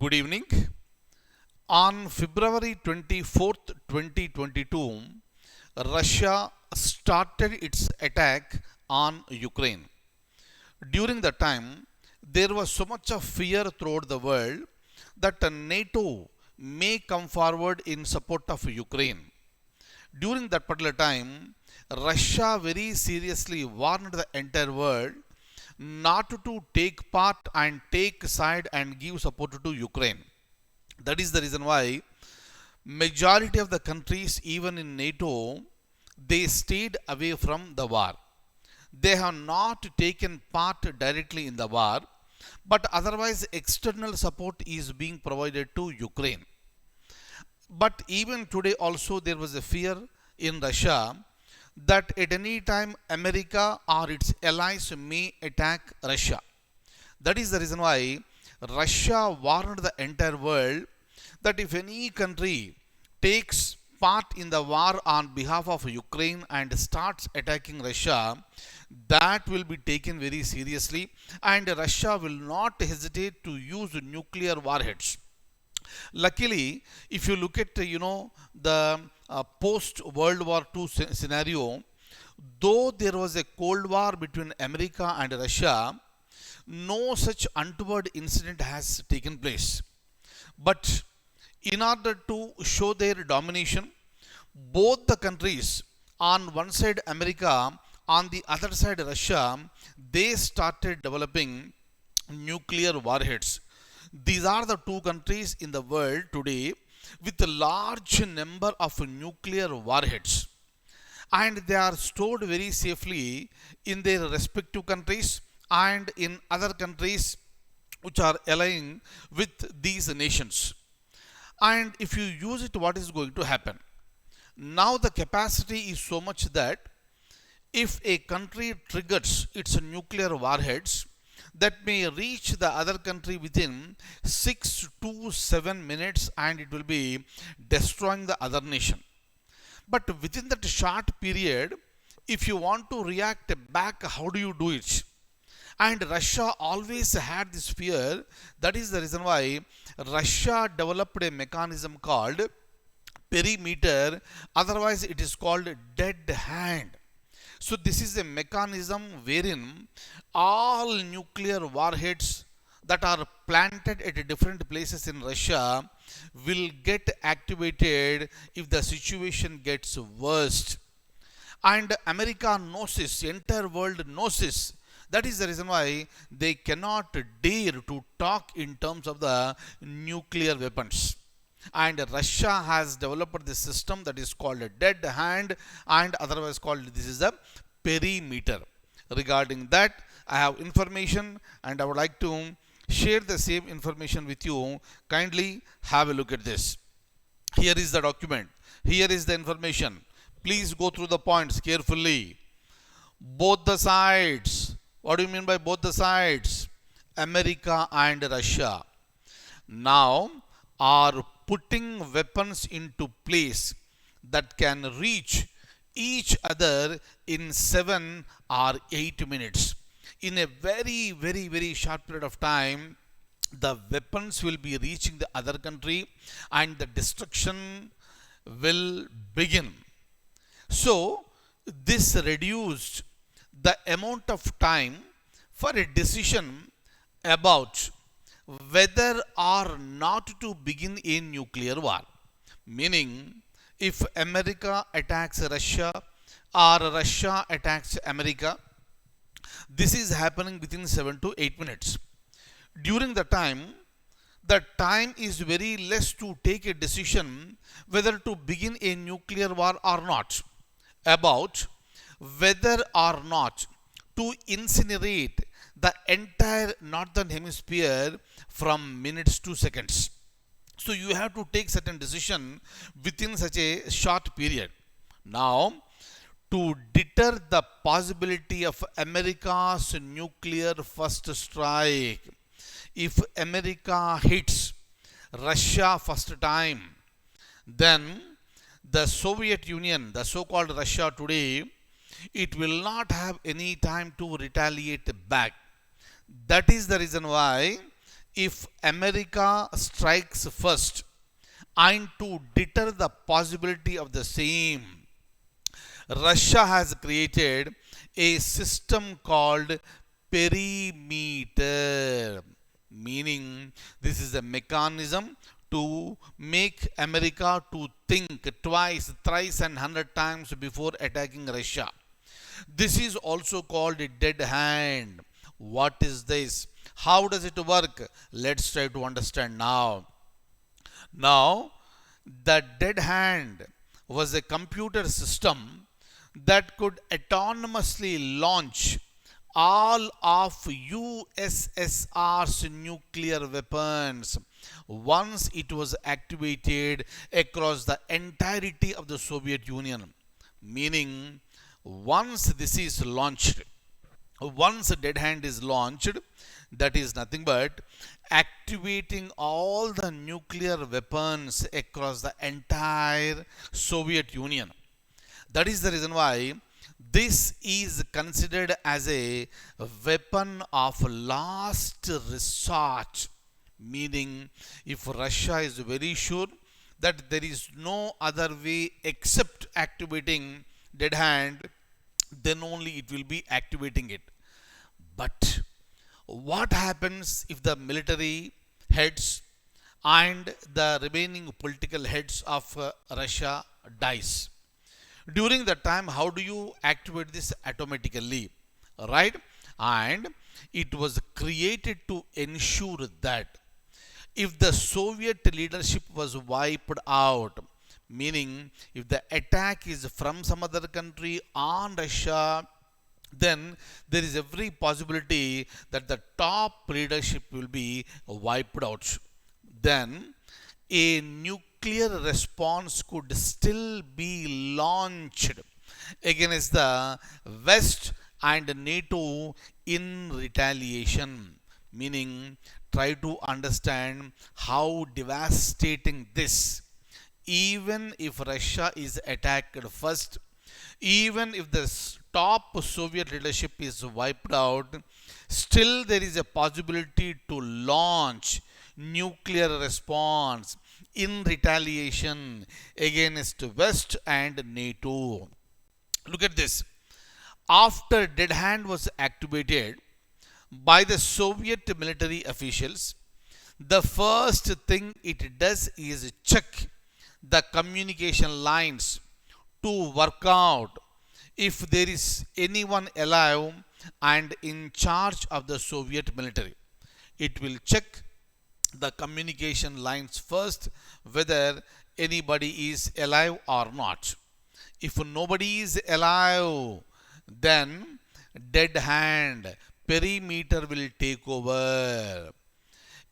Good evening. On February 24th, 2022, Russia started its attack on Ukraine. During the time, there was so much of fear throughout the world that NATO may come forward in support of Ukraine. During that particular time, Russia very seriously warned the entire world not to take part and take side and give support to Ukraine. That is the reason why majority of the countries, even in NATO, they stayed away from the war. They have not taken part directly in the war, but otherwise external support is being provided to Ukraine. But even today also there was a fear in Russia that at any time America or its allies may attack Russia. That is the reason why Russia warned the entire world that if any country takes part in the war on behalf of Ukraine and starts attacking Russia, that will be taken very seriously and Russia will not hesitate to use nuclear warheads. Luckily, if you look at the post World War II scenario, though there was a Cold War between America and Russia, no such untoward incident has taken place. But in order to show their domination, both the countries, on one side America, on the other side Russia, they started developing nuclear warheads. These are the two countries in the world today with a large number of nuclear warheads. And they are stored very safely in their respective countries and in other countries which are allying with these nations. And if you use it, what is going to happen? Now the capacity is so much that if a country triggers its nuclear warheads, that may reach the other country within 6 to 7 minutes and it will be destroying the other nation. But within that short period, if you want to react back, how do you do it? And Russia always had this fear. That is the reason why Russia developed a mechanism called perimeter, otherwise it is called dead hand. So this is a mechanism wherein all nuclear warheads that are planted at different places in Russia will get activated if the situation gets worst. And America knows this, the entire world knows this. That is the reason why they cannot dare to talk in terms of the nuclear weapons. And Russia has developed this system that is called a dead hand and otherwise called this is a perimeter. Regarding that, I have information and I would like to share the same information with you. Kindly have a look at this. Here is the document. Here is the information. Please go through the points carefully. Both the sides. What do you mean by both the sides? America and Russia now are putting weapons into place that can reach each other in 7 or 8 minutes. In a very, very, very short period of time, the weapons will be reaching the other country and the destruction will begin. So, this reduced the amount of time for a decision about whether or not to begin a nuclear war. Meaning, if America attacks Russia or Russia attacks America, this is happening within 7 to 8 minutes. During the time is very less to take a decision whether to begin a nuclear war or not, about whether or not to incinerate the entire northern hemisphere from minutes to seconds. So you have to take certain decision within such a short period. Now, to deter the possibility of America's nuclear first strike, if America hits Russia first time, then the Soviet Union, the so-called Russia today, it will not have any time to retaliate back. That is the reason why if America strikes first and to deter the possibility of the same, Russia has created a system called perimeter, meaning this is a mechanism to make America to think twice, thrice, and 100 times before attacking Russia. This is also called a dead hand. What is this? How does it work? Let's try to understand now. Now, the dead hand was a computer system that could autonomously launch all of USSR's nuclear weapons once it was activated across the entirety of the Soviet Union. Meaning, once this is launched, once a dead hand is launched, that is nothing but activating all the nuclear weapons across the entire Soviet Union. That is the reason why this is considered as a weapon of last resort. Meaning, if Russia is very sure that there is no other way except activating dead hand, then only it will be activating it. But what happens if the military heads and the remaining political heads of Russia dies? During that time, how do you activate this automatically? Right? And it was created to ensure that if the Soviet leadership was wiped out, meaning if the attack is from some other country on Russia, then there is every possibility that the top leadership will be wiped out. Then a nuclear response could still be launched against the West and NATO in retaliation. Meaning, try to understand how devastating this. Even if Russia is attacked first, even if the top Soviet leadership is wiped out, still there is a possibility to launch nuclear response in retaliation against West and NATO. Look at this. After dead hand was activated by the Soviet military officials, the first thing it does is check the communication lines to work out if there is anyone alive and in charge of the Soviet military. It will check the communication lines first whether anybody is alive or not. If nobody is alive, then dead hand perimeter will take over.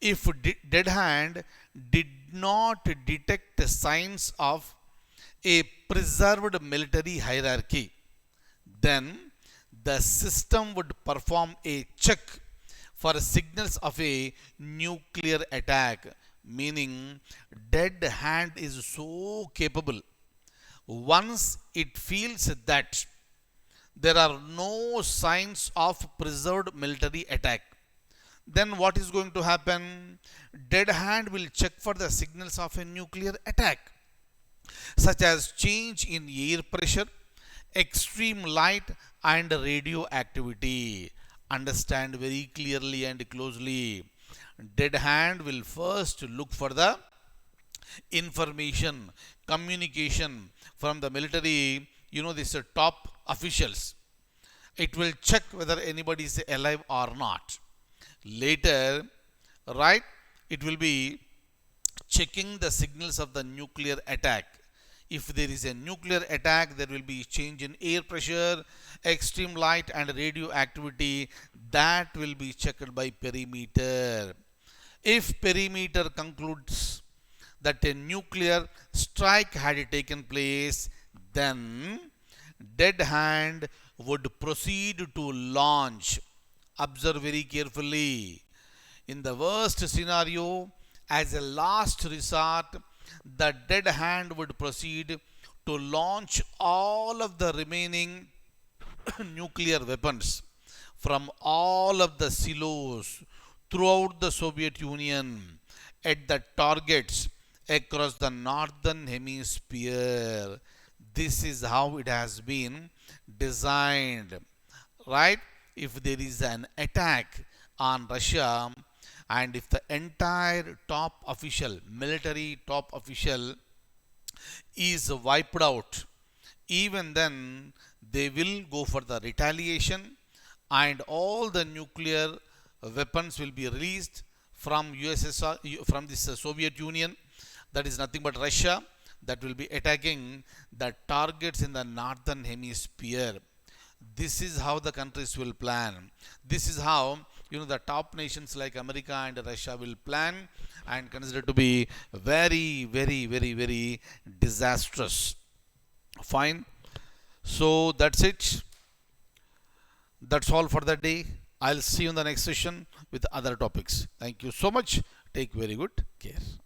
If dead hand did not detect signs of a preserved military hierarchy, then the system would perform a check for signals of a nuclear attack. Meaning, dead hand is so capable. Once it feels that there are no signs of preserved military attack, then what is going to happen? Dead hand will check for the signals of a nuclear attack, such as change in air pressure, extreme light, and radioactivity. Understand very clearly and closely. Dead hand will first look for the information, communication from the military, these are top officials. It will check whether anybody is alive or not. Later, right, it will be checking the signals of the nuclear attack. If there is a nuclear attack, there will be change in air pressure, extreme light, and radioactivity. That will be checked by perimeter. If perimeter concludes that a nuclear strike had taken place, then dead hand would proceed to launch. Observe very carefully. In the worst scenario, as a last resort, the dead hand would proceed to launch all of the remaining nuclear weapons from all of the silos throughout the Soviet Union at the targets across the northern hemisphere. This is how it has been designed, right? If there is an attack on Russia, and if the entire top official, military top official, is wiped out, even then they will go for the retaliation, and all the nuclear weapons will be released from USSR, from this Soviet Union. That is nothing but Russia, that will be attacking the targets in the northern hemisphere. This is how the countries will plan. This is how the top nations like America and Russia will plan and consider to be very, very, very, very disastrous. Fine. So that's it. That's all for the day. I'll see you in the next session with other topics. Thank you so much. Take very good care.